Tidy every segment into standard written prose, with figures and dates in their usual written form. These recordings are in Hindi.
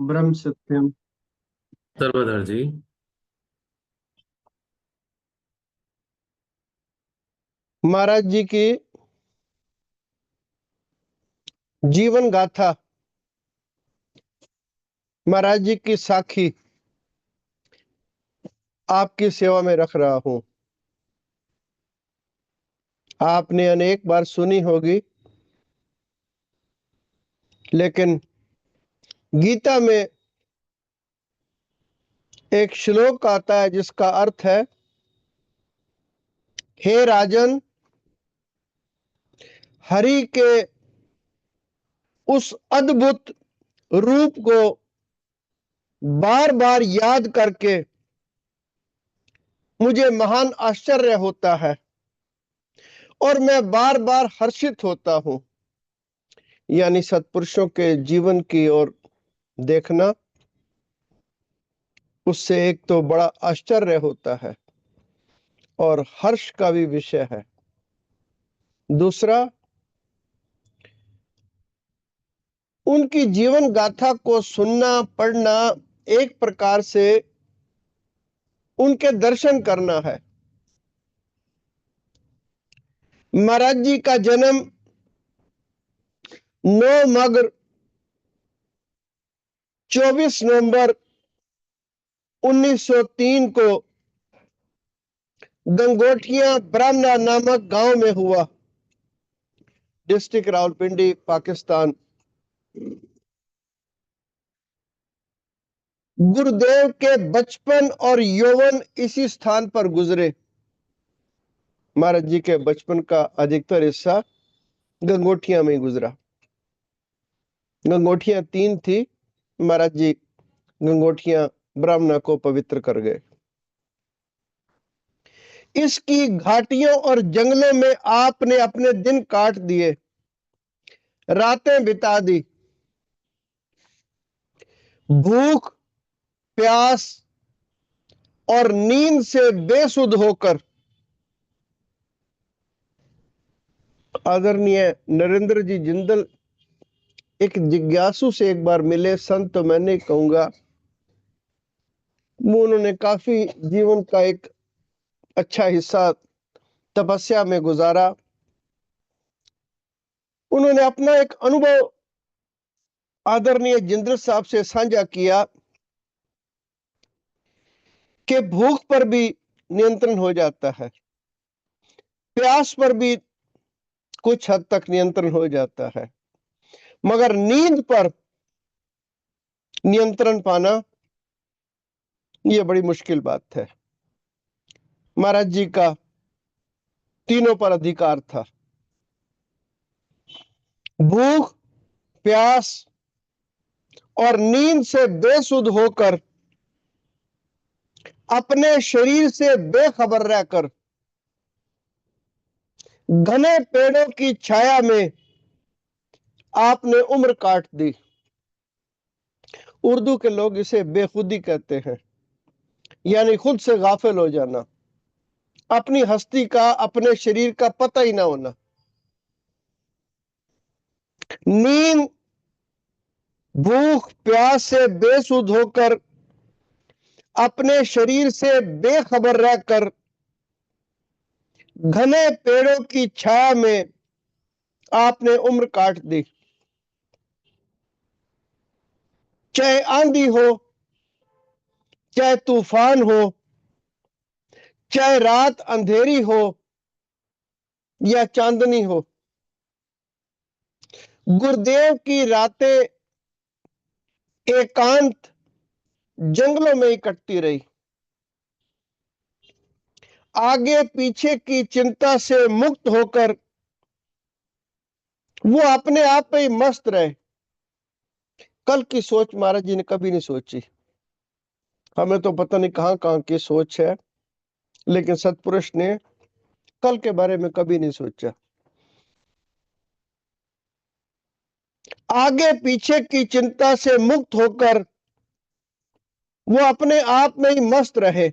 ब्रह्म सत्यम। सर्वधर जी। महाराज जी की जीवन गाथा, महाराज जी की साखी आपकी सेवा में रख रहा हूं। आपने अनेक बार सुनी होगी, लेकिन गीता में एक श्लोक आता है जिसका अर्थ है, हे राजन, हरि के उस अद्भुत रूप को बार बार याद करके मुझे महान आश्चर्य होता है और मैं बार बार हर्षित होता हूं। यानी सत्पुरुषों के जीवन की ओर देखना, उससे एक तो बड़ा आश्चर्य होता है और हर्ष का भी विषय है। दूसरा, उनकी जीवन गाथा को सुनना पढ़ना एक प्रकार से उनके दर्शन करना है। महाराज जी का जन्म 9 मगर 24 नवंबर 1903 को गंगोटिया ब्राह्मणा नामक गांव में हुआ, डिस्ट्रिक्ट रावलपिंडी, पाकिस्तान। गुरुदेव के बचपन और यौवन इसी स्थान पर गुजरे। महाराज जी के बचपन का अधिकतर हिस्सा गंगोटिया में गुजरा। गंगोटियां 3 थी। महाराज जी गंगोटियां ब्राह्मणा को पवित्र कर गए। इसकी घाटियों और जंगलों में आपने अपने दिन काट दिए, रातें बिता दी। भूख, प्यास और नींद से बेसुध होकर आदरणीय नरेंद्र जी जिंदल एक जिज्ञासु से एक बार मिले। संत तो मैं नहीं कहूंगा, वो उन्होंने काफी जीवन का एक अच्छा हिस्सा तपस्या में गुजारा। उन्होंने अपना एक अनुभव आदरणीय जिंदल साहब से साझा किया कि भूख पर भी नियंत्रण हो जाता है, प्यास पर भी कुछ हद तक नियंत्रण हो जाता है, मगर नींद पर नियंत्रण पाना यह बड़ी मुश्किल बात है। महाराज जी का तीनों पर अधिकार था। भूख, प्यास और नींद से बेसुध होकर, अपने शरीर से बेखबर रहकर, घने पेड़ों की छाया में आपने उम्र काट दी। उर्दू के लोग इसे बेखुदी कहते हैं, यानी खुद से गाफिल हो जाना, अपनी हस्ती का, अपने शरीर का पता ही ना होना। नींद, भूख, प्यास से बेसुध होकर, अपने शरीर से बेखबर रहकर, घने पेड़ों की छाया में आपने उम्र काट दी। चाहे आंधी हो, चाहे तूफान हो, चाहे रात अंधेरी हो या चांदनी हो, गुरुदेव की रातें एकांत जंगलों में ही कटती रही। आगे पीछे की चिंता से मुक्त होकर वो अपने आप में ही मस्त रहे। कल की सोच महाराज जी ने कभी नहीं सोची। हमें तो पता नहीं कहां कहां की सोच है, लेकिन सत्पुरुष ने कल के बारे में कभी नहीं सोचा। आगे पीछे की चिंता से मुक्त होकर वो अपने आप में ही मस्त रहे।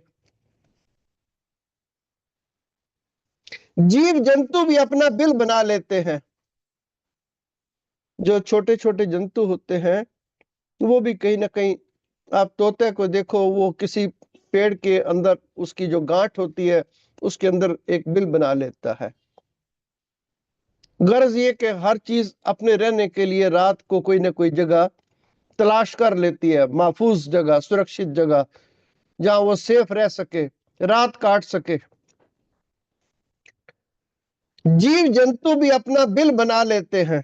जीव जंतु भी अपना बिल बना लेते हैं। जो छोटे छोटे जंतु होते हैं, वो भी कहीं ना कहीं, आप तोते को देखो, वो किसी पेड़ के अंदर उसकी जो गांठ होती है उसके अंदर एक बिल बना लेता है। गर्ज ये कि हर चीज अपने रहने के लिए रात को कोई ना कोई जगह तलाश कर लेती है, महफूज जगह, सुरक्षित जगह, जहां वो सेफ रह सके, रात काट सके। जीव जंतु भी अपना बिल बना लेते हैं,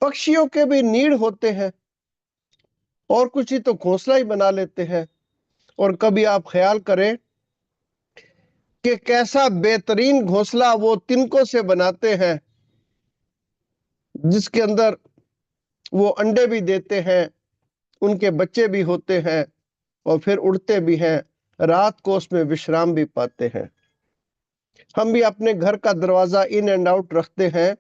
पक्षियों के भी नीड होते हैं, और कुछ ही तो घोंसला ही बना लेते हैं। और कभी आप ख्याल करें कि कैसा बेहतरीन घोंसला वो तिनकों से बनाते हैं, जिसके अंदर वो अंडे भी देते हैं, उनके बच्चे भी होते हैं, और फिर उड़ते भी हैं, रात को उसमें विश्राम भी पाते हैं। हम भी अपने घर का दरवाजा इन एंड आउट रखते हैं।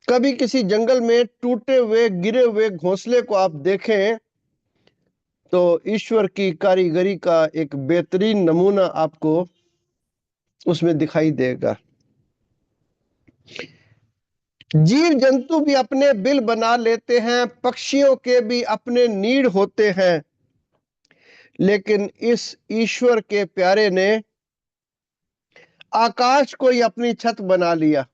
कभी किसी जंगल में टूटे हुए गिरे हुए घोंसले को आप देखें तो ईश्वर की कारीगरी का एक बेहतरीन नमूना आपको उसमें दिखाई देगा। जीव जंतु भी अपने बिल बना लेते हैं, पक्षियों के भी अपने नीड होते हैं, लेकिन इस ईश्वर के प्यारे ने आकाश को ही अपनी छत बना लिया।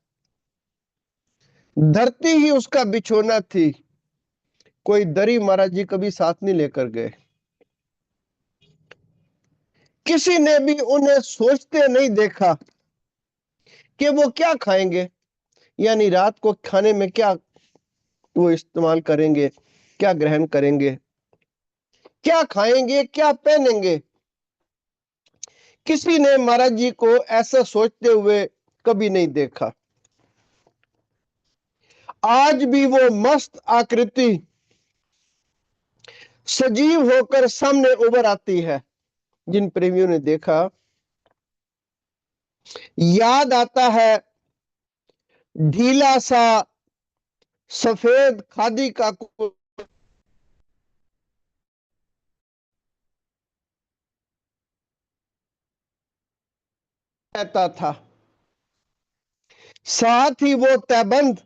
धरती ही उसका बिछोना थी। कोई दरी महाराज जी कभी साथ नहीं लेकर गए। किसी ने भी उन्हें सोचते नहीं देखा कि वो क्या खाएंगे, यानी रात को खाने में क्या वो इस्तेमाल करेंगे, क्या ग्रहण करेंगे, क्या खाएंगे, क्या पहनेंगे। किसी ने महाराज जी को ऐसा सोचते हुए कभी नहीं देखा। आज भी वो मस्त आकृति सजीव होकर सामने उभर आती है। जिन प्रेमियों ने देखा, याद आता है ढीला सा सफेद खादी का रहता था, साथ ही वो तैबंद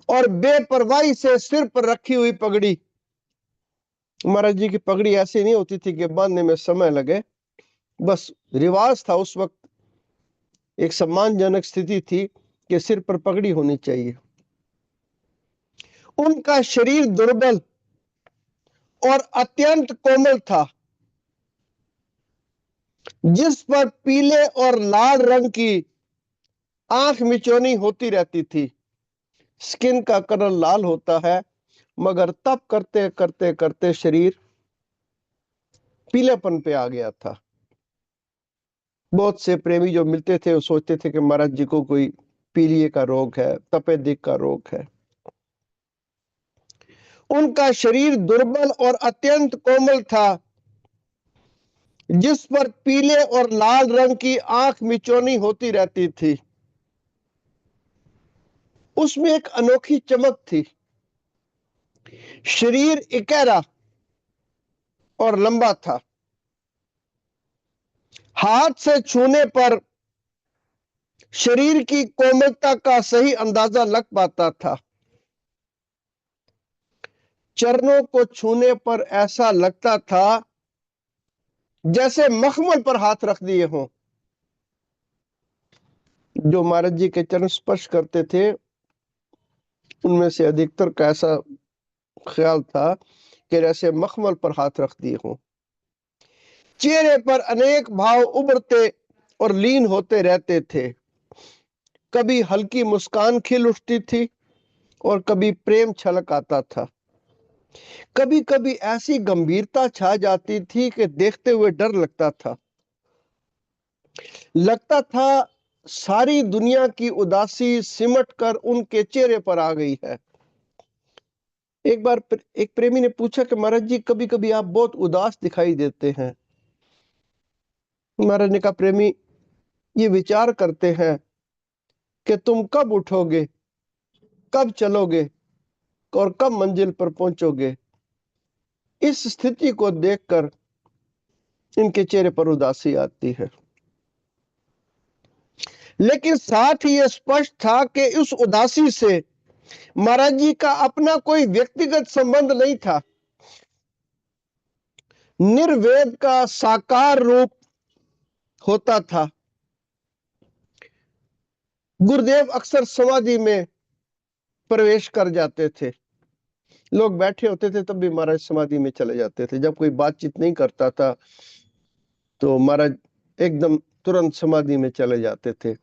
और बेपरवाही से सिर पर रखी हुई पगड़ी। महाराज जी की पगड़ी ऐसी नहीं होती थी कि बांधने में समय लगे, बस रिवाज था उस वक्त, एक सम्मानजनक स्थिति थी कि सिर पर पगड़ी होनी चाहिए। उनका शरीर दुर्बल और अत्यंत कोमल था, जिस पर पीले और लाल रंग की आंख मिचौनी होती रहती थी। स्किन का कलर लाल होता है, मगर तप करते करते करते शरीर पीलेपन पे आ गया था। बहुत से प्रेमी जो मिलते थे वो सोचते थे कि महाराज जी को कोई पीलिए का रोग है, तपेदिक का रोग है। उनका शरीर दुर्बल और अत्यंत कोमल था, जिस पर पीले और लाल रंग की आंख मिचौनी होती रहती थी। उसमें एक अनोखी चमक थी। शरीर इकहरा और लंबा था। हाथ से छूने पर शरीर की कोमलता का सही अंदाजा लग पाता था। चरणों को छूने पर ऐसा लगता था जैसे मखमल पर हाथ रख दिए हों। जो महाराज जी के चरण स्पर्श करते थे उनमें से अधिकतर का ऐसा ख्याल था कि जैसे मखमल पर हाथ रख दिए हों। चेहरे पर अनेक भाव उभरते और लीन होते रहते थे। कभी हल्की मुस्कान खिल उठती थी और कभी प्रेम छलक आता था। कभी कभी ऐसी गंभीरता छा जाती थी कि देखते हुए डर लगता था। लगता था सारी दुनिया की उदासी सिमट कर उनके चेहरे पर आ गई है। एक बार एक प्रेमी ने पूछा कि महाराज जी कभी कभी आप बहुत उदास दिखाई देते हैं। महाराज ने कहा, प्रेमी ये विचार करते हैं कि तुम कब उठोगे, कब चलोगे और कब मंजिल पर पहुंचोगे। इस स्थिति को देखकर इनके चेहरे पर उदासी आती है। लेकिन साथ ही यह स्पष्ट था कि उस उदासी से महाराज जी का अपना कोई व्यक्तिगत संबंध नहीं था। निर्वेद का साकार रूप होता था। गुरुदेव अक्सर समाधि में प्रवेश कर जाते थे। लोग बैठे होते थे तब भी महाराज समाधि में चले जाते थे। जब कोई बातचीत नहीं करता था तो महाराज एकदम तुरंत समाधि में चले जाते थे।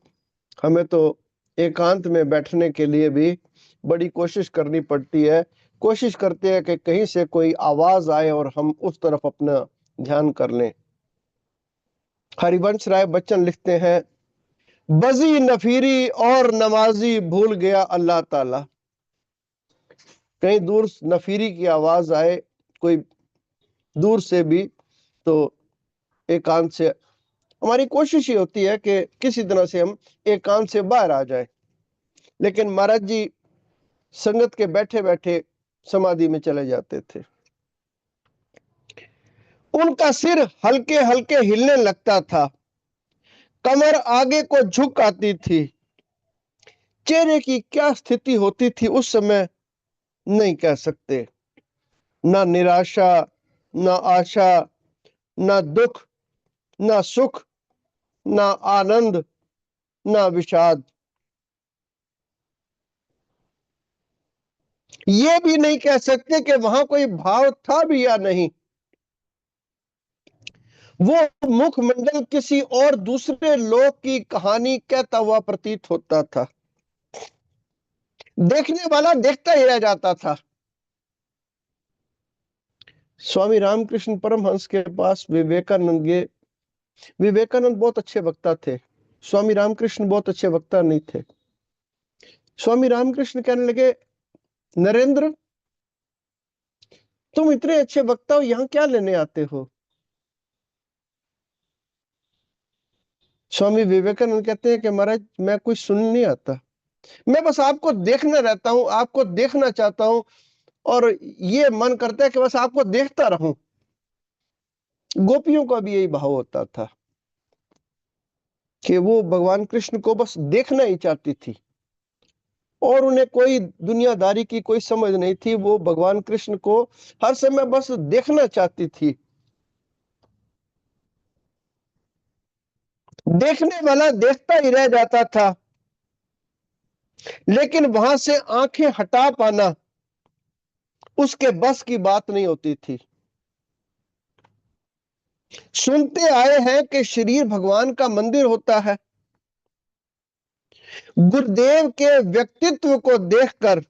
हमें तो एकांत में बैठने के लिए भी बड़ी कोशिश करनी पड़ती है। कोशिश करते हैं कि कहीं से कोई आवाज आए और हम उस तरफ अपना ध्यान कर लें। हरिवंश राय बच्चन लिखते हैं, बजी नफीरी और नमाजी भूल गया अल्लाह ताला। कहीं दूर नफीरी की आवाज आए कोई दूर से भी तो एकांत से हमारी कोशिश ही होती है कि किसी तरह से हम एकांत से बाहर आ जाए। लेकिन महाराज जी संगत के बैठे बैठे समाधि में चले जाते थे। उनका सिर हल्के हल्के हिलने लगता था, कमर आगे को झुक आती थी। चेहरे की क्या स्थिति होती थी उस समय नहीं कह सकते। ना निराशा, ना आशा, ना दुख, ना सुख, ना आनंद, ना विषाद। ये भी नहीं कह सकते कि वहां कोई भाव था भी या नहीं। वो मुखमंडल किसी और दूसरे लोक की कहानी कहता हुआ प्रतीत होता था। देखने वाला देखता ही रह जाता था। स्वामी रामकृष्ण परमहंस के पास विवेकानंद गए। विवेकानंद बहुत अच्छे वक्ता थे, स्वामी रामकृष्ण बहुत अच्छे वक्ता नहीं थे। स्वामी रामकृष्ण कहने लगे, नरेंद्र तुम इतने अच्छे वक्ता हो, यहां क्या लेने आते हो? स्वामी विवेकानंद कहते हैं कि महाराज मैं कुछ सुन नहीं आता, मैं बस आपको देखना रहता हूं, आपको देखना चाहता हूं और ये मन करता है कि बस आपको देखता रहूं। गोपियों का भी यही भाव होता था कि वो भगवान कृष्ण को बस देखना ही चाहती थी और उन्हें कोई दुनियादारी की कोई समझ नहीं थी। वो भगवान कृष्ण को हर समय बस देखना चाहती थी। देखने वाला देखता ही रह जाता था, लेकिन वहां से आंखें हटा पाना उसके बस की बात नहीं होती थी। सुनते आए हैं कि शरीर भगवान का मंदिर होता है। गुरुदेव के व्यक्तित्व को देखकर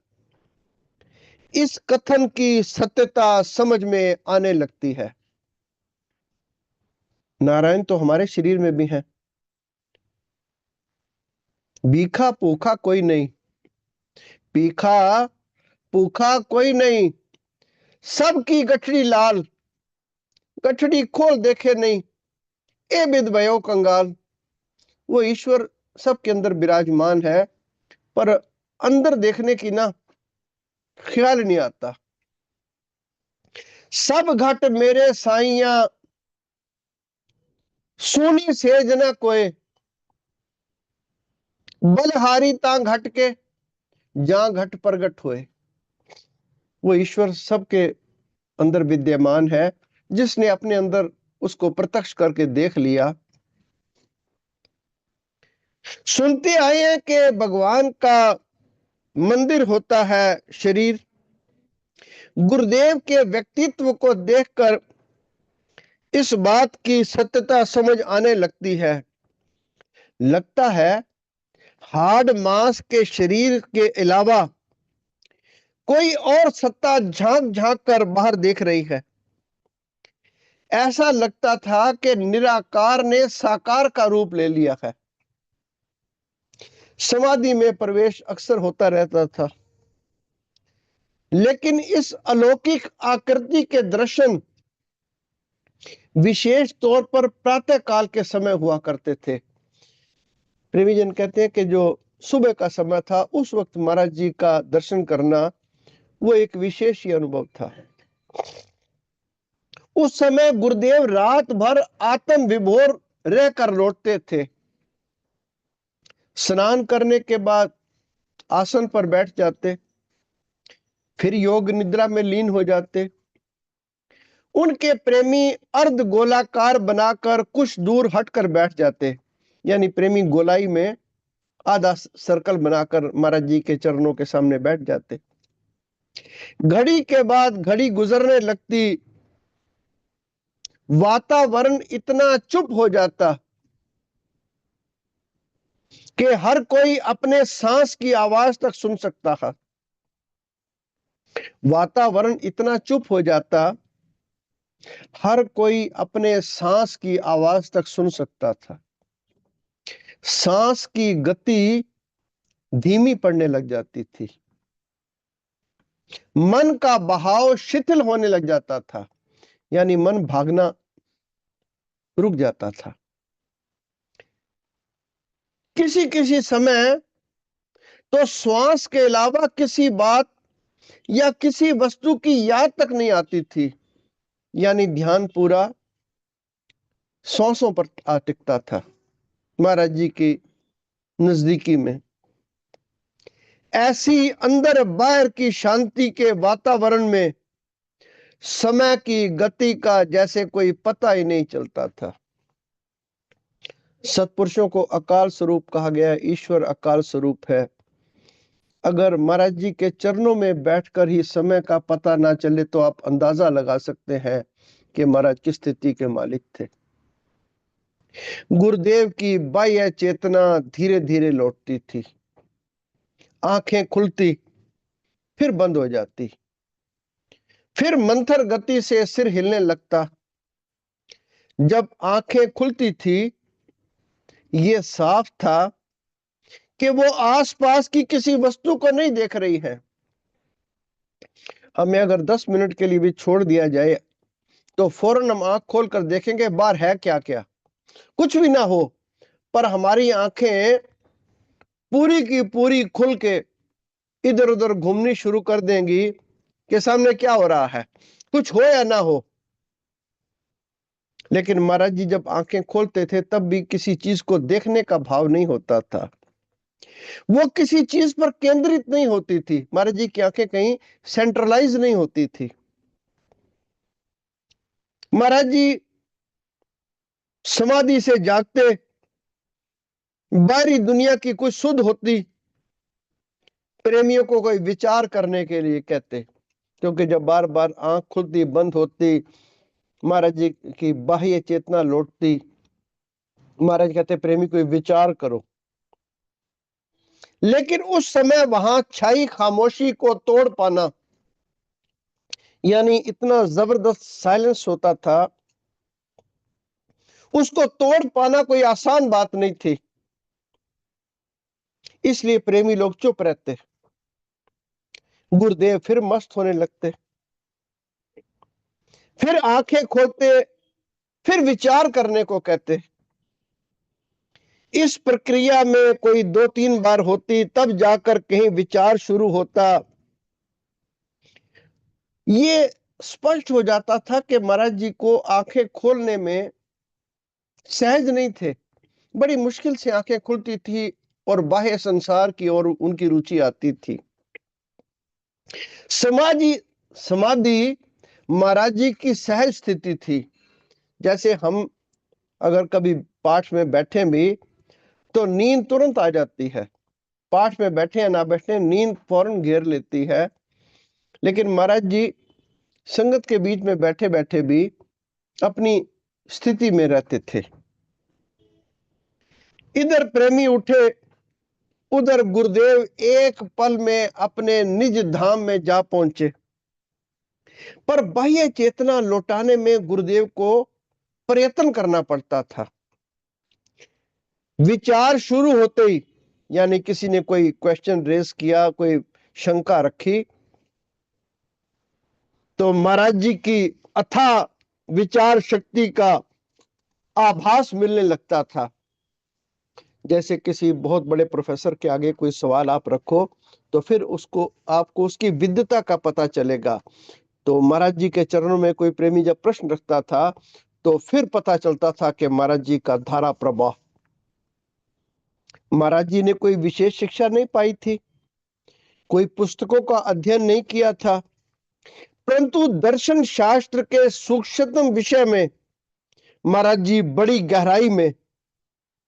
इस कथन की सत्यता समझ में आने लगती है। नारायण तो हमारे शरीर में भी है। भीखा भूखा कोई नहीं, भीखा भूखा कोई नहीं, सबकी गठरी लाल, गठरी खोल देखे नहीं, ए बिद भयो कंगाल। वो ईश्वर सबके अंदर विराजमान है, पर अंदर देखने की ना ख्याल नहीं आता। सब घट मेरे साइया, सोनी सेज न कोय, बलहारी ता घट के, जहां घट प्रगट होए। वो ईश्वर सबके अंदर विद्यमान है। जिसने अपने अंदर उसको प्रत्यक्ष करके देख लिया। सुनते आए हैं कि भगवान का मंदिर होता है शरीर। गुरुदेव के व्यक्तित्व को देखकर इस बात की सत्यता समझ आने लगती है। लगता है हाड़ मांस के शरीर के अलावा कोई और सत्ता झांक झांक कर बाहर देख रही है। ऐसा लगता था कि निराकार ने साकार का रूप ले लिया है। समाधि में प्रवेश अक्सर होता रहता था, लेकिन इस अलौकिक आकृति के दर्शन विशेष तौर पर प्रातः काल के समय हुआ करते थे। प्रेमी जन कहते हैं कि जो सुबह का समय था उस वक्त महाराज जी का दर्शन करना वो एक विशेष ही अनुभव था। उस समय गुरुदेव रात भर आत्म विभोर रहकर लौटते थे। स्नान करने के बाद आसन पर बैठ जाते, फिर योग निद्रा में लीन हो जाते। उनके प्रेमी अर्ध गोलाकार बनाकर कुछ दूर हटकर बैठ जाते, यानी प्रेमी गोलाई में आधा सर्कल बनाकर महाराज जी के चरणों के सामने बैठ जाते। घड़ी के बाद घड़ी गुजरने लगती, वातावरण इतना चुप हो जाता कि हर कोई अपने सांस की आवाज तक सुन सकता था। वातावरण इतना चुप हो जाता, हर कोई अपने सांस की आवाज तक सुन सकता था। सांस की गति धीमी पड़ने लग जाती थी, मन का बहाव शिथिल होने लग जाता था, यानी मन भागना रुक जाता था। किसी किसी समय तो श्वास के अलावा किसी बात या किसी वस्तु की याद तक नहीं आती थी, यानी ध्यान पूरा सांसों पर टिकता था। महाराज जी की नजदीकी में ऐसी अंदर बाहर की शांति के वातावरण में समय की गति का जैसे कोई पता ही नहीं चलता था। सत्पुरुषों को अकाल स्वरूप कहा गया, ईश्वर अकाल स्वरूप है। अगर महाराज जी के चरणों में बैठकर ही समय का पता ना चले तो आप अंदाजा लगा सकते हैं कि महाराज किस स्थिति के मालिक थे। गुरुदेव की बाह्य चेतना धीरे धीरे लौटती थी, आंखें खुलती फिर बंद हो जाती, फिर मंथर गति से सिर हिलने लगता। जब आंखें खुलती थी, ये साफ था कि वो आसपास की किसी वस्तु को नहीं देख रही है। हमें अगर 10 मिनट के लिए भी छोड़ दिया जाए तो फौरन हम आंख खोलकर देखेंगे बाहर है क्या क्या, कुछ भी ना हो, पर हमारी आंखें पूरी की पूरी खुल के इधर उधर घूमनी शुरू कर देंगी कि सामने क्या हो रहा है, कुछ हो या ना हो। लेकिन महाराज जी जब आंखें खोलते थे तब भी किसी चीज को देखने का भाव नहीं होता था, वो किसी चीज पर केंद्रित नहीं होती थी। महाराज जी की आंखें कहीं सेंट्रलाइज नहीं होती थी। महाराज जी समाधि से जागते, बाहरी दुनिया की कुछ शुद्ध होती, प्रेमियों को कोई विचार करने के लिए कहते, क्योंकि जब बार बार आंख खुलती बंद होती, महाराज जी की बाह्य चेतना लौटती, महाराज कहते प्रेमी कोई विचार करो। लेकिन उस समय वहां छाई खामोशी को तोड़ पाना, यानी इतना जबरदस्त साइलेंस होता था, उसको तोड़ पाना कोई आसान बात नहीं थी। इसलिए प्रेमी लोग चुप रहते। गुरुदेव फिर मस्त होने लगते, फिर आंखें खोलते, फिर विचार करने को कहते। इस प्रक्रिया में कोई 2-3 बार होती, तब जाकर कहीं विचार शुरू होता। ये स्पष्ट हो जाता था कि महाराज जी को आंखें खोलने में सहज नहीं थे, बड़ी मुश्किल से आंखें खुलती थी और बाह्य संसार की ओर उनकी रुचि आती थी। समाधि समाधि महाराज जी की सहज स्थिति थी। जैसे हम अगर कभी पाठ में बैठे भी तो नींद तुरंत आ जाती है, पाठ में बैठे या ना बैठे नींद फौरन घेर लेती है। लेकिन महाराज जी संगत के बीच में बैठे बैठे भी अपनी स्थिति में रहते थे। इधर प्रेमी उठे, उधर गुरुदेव एक पल में अपने निज धाम में जा पहुंचे। पर बाह्य चेतना लौटाने में गुरुदेव को प्रयत्न करना पड़ता था। विचार शुरू होते ही, यानी किसी ने कोई क्वेश्चन रेज किया, कोई शंका रखी, तो महाराज जी की अथाह विचार शक्ति का आभास मिलने लगता था। जैसे किसी बहुत बड़े प्रोफेसर के आगे कोई सवाल आप रखो तो फिर उसको आपको उसकी विद्वता का पता चलेगा। तो महाराज जी के चरणों में कोई प्रेमी जब प्रश्न रखता था तो फिर पता चलता था कि महाराज जी का धारा प्रवाह। महाराज जी ने कोई विशेष शिक्षा नहीं पाई थी, कोई पुस्तकों का अध्ययन नहीं किया था, परंतु दर्शन शास्त्र के सूक्ष्मतम विषय में महाराज जी बड़ी गहराई में,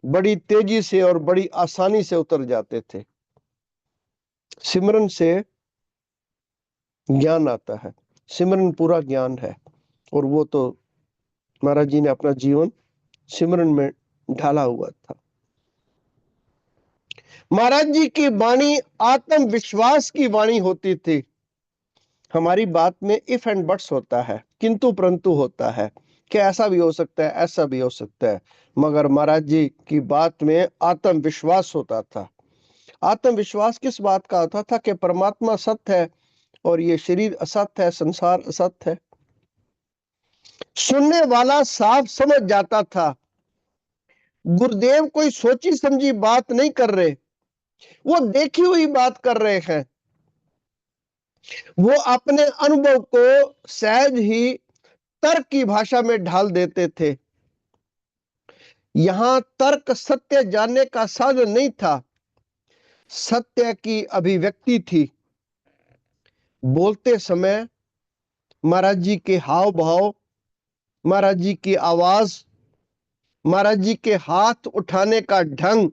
बड़ी तेजी से और बड़ी आसानी से उतर जाते थे। सिमरन से ज्ञान आता है, सिमरन पूरा ज्ञान है, और वो तो महाराज जी ने अपना जीवन सिमरन में ढाला हुआ था। महाराज जी की वाणी आत्मविश्वास की वाणी होती थी। हमारी बात में इफ एंड बट्स होता है, किंतु परंतु होता है कि ऐसा भी हो सकता है, ऐसा भी हो सकता है, मगर महाराज जी की बात में आत्मविश्वास होता था। आत्मविश्वास किस बात का होता था? कि परमात्मा सत्य है और ये शरीर असत्य है, संसार असत्य है। सुनने वाला साफ समझ जाता था, गुरुदेव कोई सोची समझी बात नहीं कर रहे, वो देखी हुई बात कर रहे हैं। वो अपने अनुभव को सहज ही तर्क की भाषा में ढाल देते थे। यहां तर्क सत्य जानने का साधन नहीं था, सत्य की अभिव्यक्ति थी। बोलते समय महाराज जी के हाव भाव, महाराज जी की आवाज, महाराज जी के हाथ उठाने का ढंग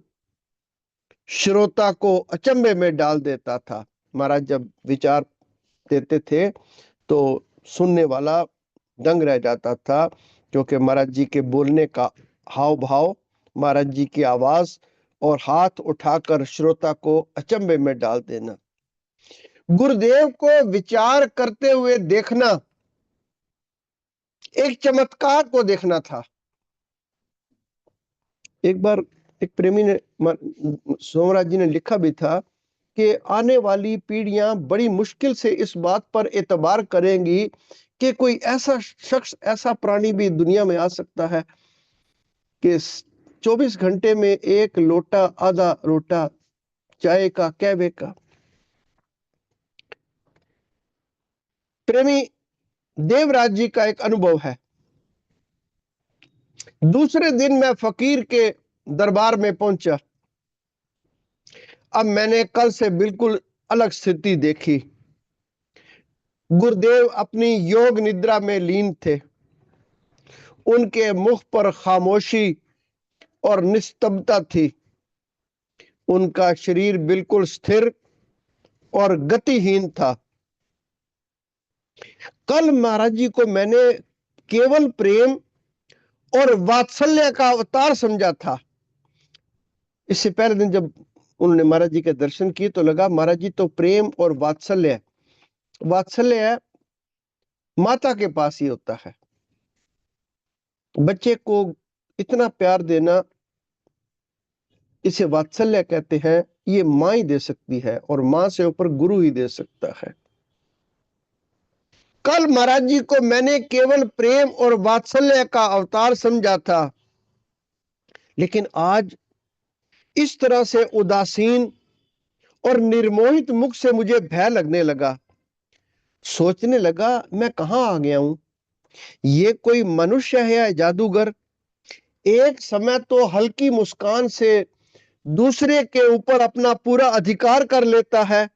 श्रोता को अचंभे में डाल देता था। महाराज जब विचार देते थे तो सुनने वाला दंग रह जाता था, क्योंकि महाराज जी के बोलने का हाव भाव, महाराज जी की आवाज और हाथ उठाकर श्रोता को अचंभे में डाल देना। गुरुदेव को विचार करते हुए देखना एक चमत्कार को देखना था। एक बार एक प्रेमी ने, सोमराज जी ने लिखा भी था कि आने वाली पीढ़ियां बड़ी मुश्किल से इस बात पर एतबार करेंगी कि कोई ऐसा शख्स, ऐसा प्राणी भी दुनिया में आ सकता है कि 24 घंटे में एक लोटा, आधा लोटा चाय का, कहवे का। प्रेमी देवराज जी का एक अनुभव है। दूसरे दिन मैं फकीर के दरबार में पहुंचा। अब मैंने कल से बिल्कुल अलग स्थिति देखी। गुरुदेव अपनी योग निद्रा में लीन थे। उनके मुख पर खामोशी और निस्तब्धता थी। उनका शरीर बिल्कुल स्थिर और गतिहीन था। कल महाराज जी को मैंने केवल प्रेम और वात्सल्य का अवतार समझा था। इससे पहले दिन जब उन्होंने महाराज जी के दर्शन किए तो लगा महाराज जी तो प्रेम और वात्सल्य, वात्सल्य माता के पास ही होता है। बच्चे को इतना प्यार देना, इसे वात्सल्य कहते हैं। ये माँ ही दे सकती है और माँ से ऊपर गुरु ही दे सकता है। कल महाराज जी को मैंने केवल प्रेम और वात्सल्य का अवतार समझा था, लेकिन आज इस तरह से उदासीन और निर्मोहित मुख से मुझे भय लगने लगा। सोचने लगा मैं कहां आ गया हूं? ये कोई मनुष्य है या जादूगर? एक समय तो हल्की मुस्कान से दूसरे के ऊपर अपना पूरा अधिकार कर लेता है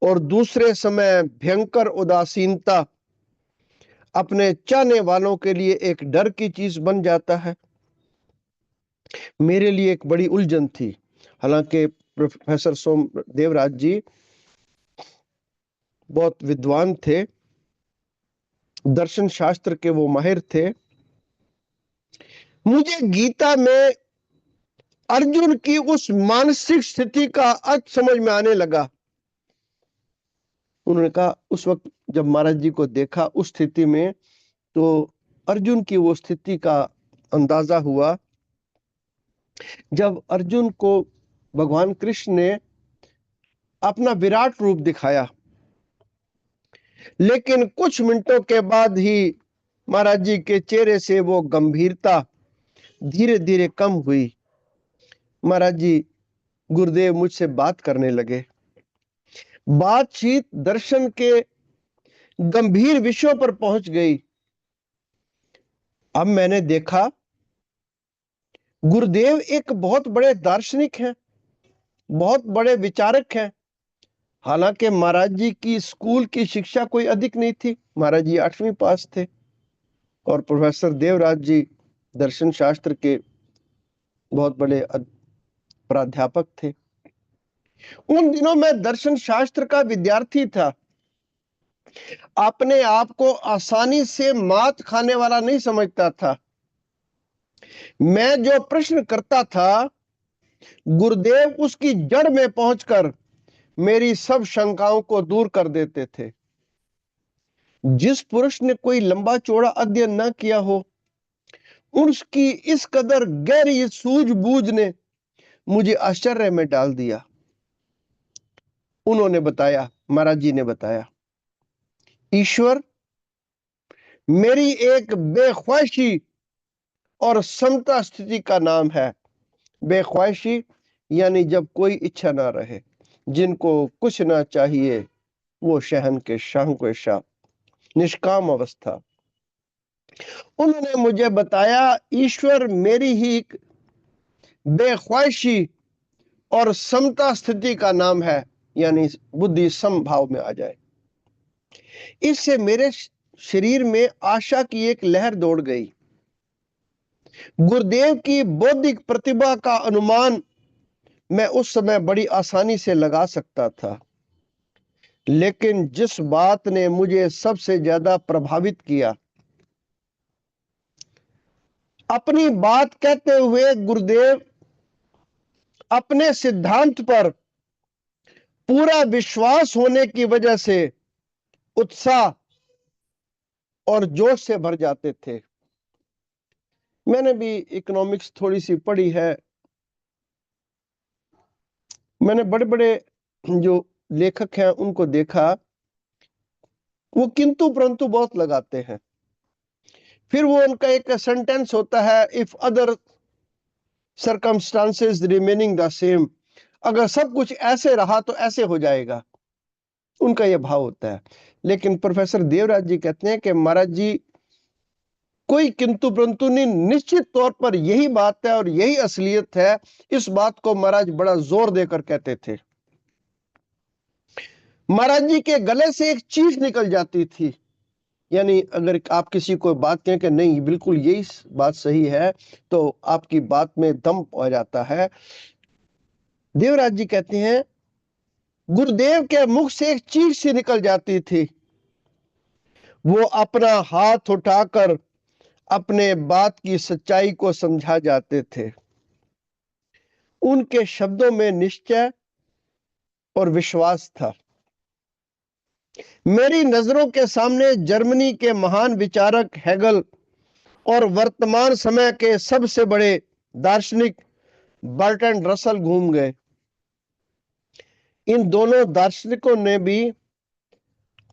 और दूसरे समय भयंकर उदासीनता अपने चाहने वालों के लिए एक डर की चीज बन जाता है। मेरे लिए एक बड़ी उलझन थी। हालांकि प्रोफेसर सोम देवराज जी बहुत विद्वान थे, दर्शन शास्त्र के वो माहिर थे। मुझे गीता में अर्जुन की उस मानसिक स्थिति का अर्थ समझ में आने लगा। उन्होंने कहा उस वक्त जब महाराज जी को देखा उस स्थिति में, तो अर्जुन की वो स्थिति का अंदाजा हुआ जब अर्जुन को भगवान कृष्ण ने अपना विराट रूप दिखाया। लेकिन कुछ मिनटों के बाद ही महाराज जी के चेहरे से वो गंभीरता धीरे धीरे कम हुई। महाराज जी गुरुदेव मुझसे बात करने लगे। बातचीत दर्शन के गंभीर विषयों पर पहुंच गई। अब मैंने देखा गुरुदेव एक बहुत बड़े दार्शनिक हैं, बहुत बड़े विचारक हैं, हालांकि महाराज जी की स्कूल की शिक्षा कोई अधिक नहीं थी, महाराज जी 8वीं पास थे और प्रोफेसर देवराज जी दर्शन शास्त्र के बहुत बड़े प्राध्यापक थे। उन दिनों मैं दर्शन शास्त्र का विद्यार्थी था, अपने आप को आसानी से मात खाने वाला नहीं समझता था। मैं जो प्रश्न करता था, गुरुदेव उसकी जड़ में पहुंचकर मेरी सब शंकाओं को दूर कर देते थे। जिस पुरुष ने कोई लंबा चौड़ा अध्ययन न किया हो, उसकी इस कदर गहरी सूझबूझ ने मुझे आश्चर्य में डाल दिया। उन्होंने बताया, महाराज जी ने बताया, ईश्वर मेरी एक बेख्वाहिशी और समता स्थिति का नाम है। बेख्वाहिशी यानी जब कोई इच्छा ना रहे, जिनको कुछ ना चाहिए वो शहन के शाह को शाह, निष्काम अवस्था। उन्होंने मुझे बताया, ईश्वर मेरी ही एक बेख्वाहिशी और समता स्थिति का नाम है, यानी बुद्धि समभाव में आ जाए। इससे मेरे शरीर में आशा की एक लहर दौड़ गई। गुरुदेव की बौद्धिक प्रतिभा का अनुमान मैं उस समय बड़ी आसानी से लगा सकता था, लेकिन जिस बात ने मुझे सबसे ज्यादा प्रभावित किया, अपनी बात कहते हुए गुरुदेव अपने सिद्धांत पर पूरा विश्वास होने की वजह से उत्साह और जोश से भर जाते थे। मैंने भी इकोनॉमिक्स थोड़ी सी पढ़ी है। मैंने बड़े बड़े जो लेखक हैं उनको देखा, वो किंतु परंतु बहुत लगाते हैं। फिर वो उनका एक सेंटेंस होता है, if other circumstances remaining the same, अगर सब कुछ ऐसे रहा तो ऐसे हो जाएगा, उनका यह भाव होता है। लेकिन प्रोफेसर देवराज जी कहते हैं कि महाराज जी कोई किंतु परंतु नहीं, निश्चित तौर पर यही बात है और यही असलियत है। इस बात को महाराज बड़ा जोर देकर कहते थे। महाराज जी के गले से एक चीख निकल जाती थी, यानी अगर आप किसी को बात कहें कि नहीं बिल्कुल यही बात सही है, तो आपकी बात में दम आ जाता है। देवराज जी कहते हैं, गुरुदेव के मुख से एक चीख सी निकल जाती थी। वो अपना हाथ उठाकर अपने बात की सच्चाई को समझा जाते थे। उनके शब्दों में निश्चय और विश्वास था। मेरी नजरों के सामने जर्मनी के महान विचारक हेगल और वर्तमान समय के सबसे बड़े दार्शनिक बर्टन रसल घूम गए। इन दोनों दार्शनिकों ने भी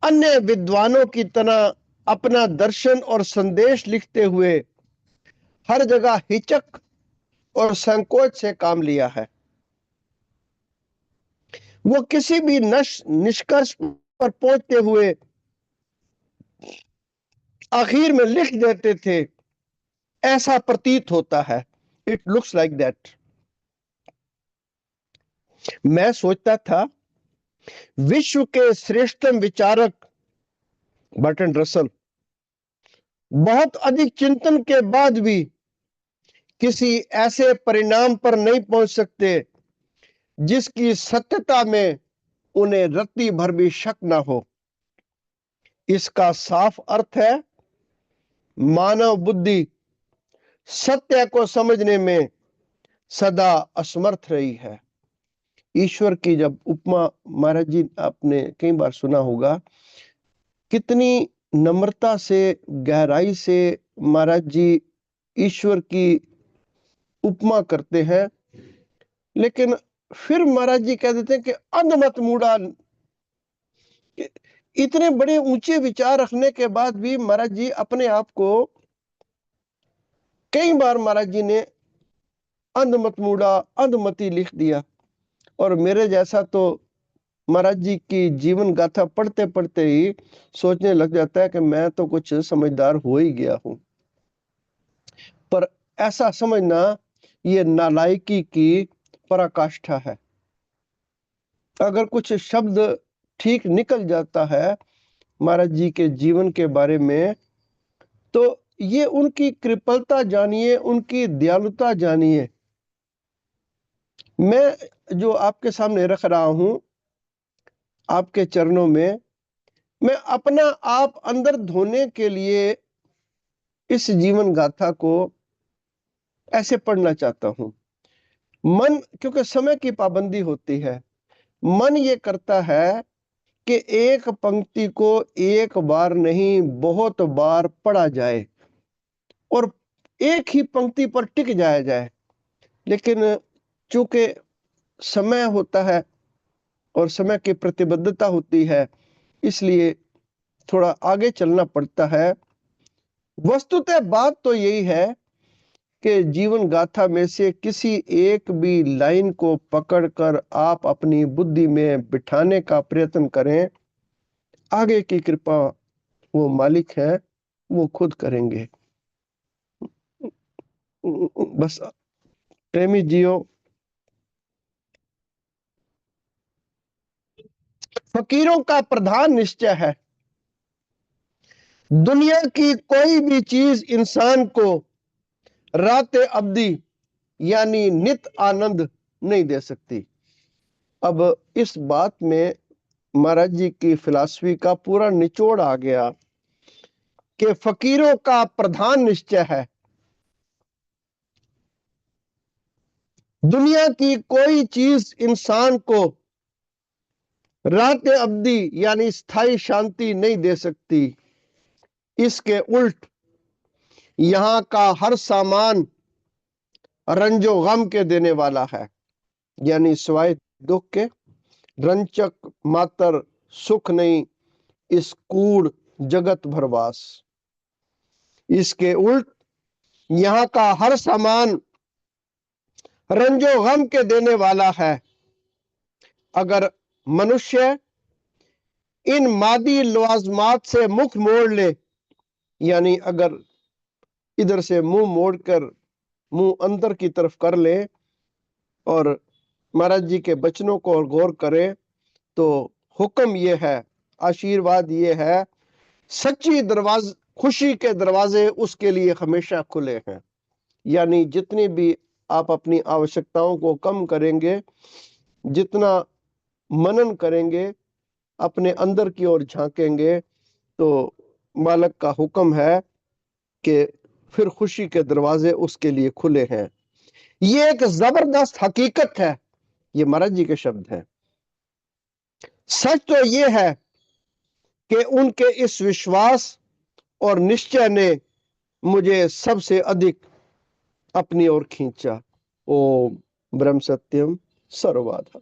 अन्य विद्वानों की तरह अपना दर्शन और संदेश लिखते हुए हर जगह हिचक और संकोच से काम लिया है। वो किसी भी निष्कर्ष पर पहुंचते हुए आखिर में लिख देते थे, ऐसा प्रतीत होता है, इट लुक्स लाइक दैट। मैं सोचता था, विश्व के श्रेष्ठतम विचारक बर्टन रसल बहुत अधिक चिंतन के बाद भी किसी ऐसे परिणाम पर नहीं पहुंच सकते जिसकी सत्यता में उन्हें रत्ती भर भी शक न हो। इसका साफ अर्थ है, मानव बुद्धि सत्य को समझने में सदा असमर्थ रही है। ईश्वर की जब उपमा, महाराज जी आपने कई बार सुना होगा, कितनी नम्रता से गहराई से महाराज जी ईश्वर की उपमा करते हैं। लेकिन फिर महाराज जी कह देते हैं कि अंधमत मूढ़ा। इतने बड़े ऊंचे विचार रखने के बाद भी महाराज जी अपने आप को कई बार महाराज जी ने अंधमत मूढ़ा, अंधमती लिख दिया। और मेरे जैसा तो महाराज जी की जीवन गाथा पढ़ते पढ़ते ही सोचने लग जाता है कि मैं तो कुछ समझदार हो ही गया हूं। पर ऐसा समझना ये नालायकी की पराकाष्ठा है। अगर कुछ शब्द ठीक निकल जाता है महाराज जी के जीवन के बारे में, तो ये उनकी कृपलता जानिए, उनकी दयालुता जानिए। मैं जो आपके सामने रख रहा हूं आपके चरणों में, मैं अपना आप अंदर धोने के लिए इस जीवन गाथा को ऐसे पढ़ना चाहता हूं। मन, क्योंकि समय की पाबंदी होती है, मन ये करता है कि एक पंक्ति को एक बार नहीं बहुत बार पढ़ा जाए और एक ही पंक्ति पर टिक जाया जाए। लेकिन चूंकि समय होता है और समय की प्रतिबद्धता होती है, इसलिए थोड़ा आगे चलना पड़ता है। वस्तुतः बात तो यही है कि जीवन गाथा में से किसी एक भी लाइन को पकड़कर आप अपनी बुद्धि में बिठाने का प्रयत्न करें। आगे की कृपा वो मालिक है, वो खुद करेंगे। बस प्रेमी जियो, फकीरों का प्रधान निश्चय है, दुनिया की कोई भी चीज इंसान को रात अवधि यानी नित आनंद नहीं दे सकती। अब इस बात में महाराज जी की फिलॉसफी का पूरा निचोड़ आ गया कि फकीरों का प्रधान निश्चय है, दुनिया की कोई चीज इंसान को रात अवधि यानी स्थायी शांति नहीं दे सकती। इसके उल्ट यहाँ का हर सामान रंजो गम के देने वाला है, यानी सिवाय दुख के रंचक मात्र सुख नहीं, इस कूड़ जगत भरवास। इसके उल्ट यहाँ का हर सामान रंजो गम के देने वाला है। अगर मनुष्य इन मादी लवाजमात से मुख मोड़ ले, यानी अगर इधर से मुंह मोड़कर मुंह अंदर की तरफ कर ले और महाराज जी के वचनों को गौर करे, तो हुक्म ये है, आशीर्वाद ये है, सच्ची दरवाज खुशी के दरवाजे उसके लिए हमेशा खुले हैं। यानी जितनी भी आप अपनी आवश्यकताओं को कम करेंगे, जितना मनन करेंगे, अपने अंदर की ओर झांकेंगे, तो मालिक का हुक्म है कि फिर खुशी के दरवाजे उसके लिए खुले हैं। ये एक जबरदस्त हकीकत है, ये महाराज जी के शब्द हैं। सच तो ये है कि उनके इस विश्वास और निश्चय ने मुझे सबसे अधिक अपनी ओर खींचा। ओम ब्रह्म सत्यम सर्वबाधा।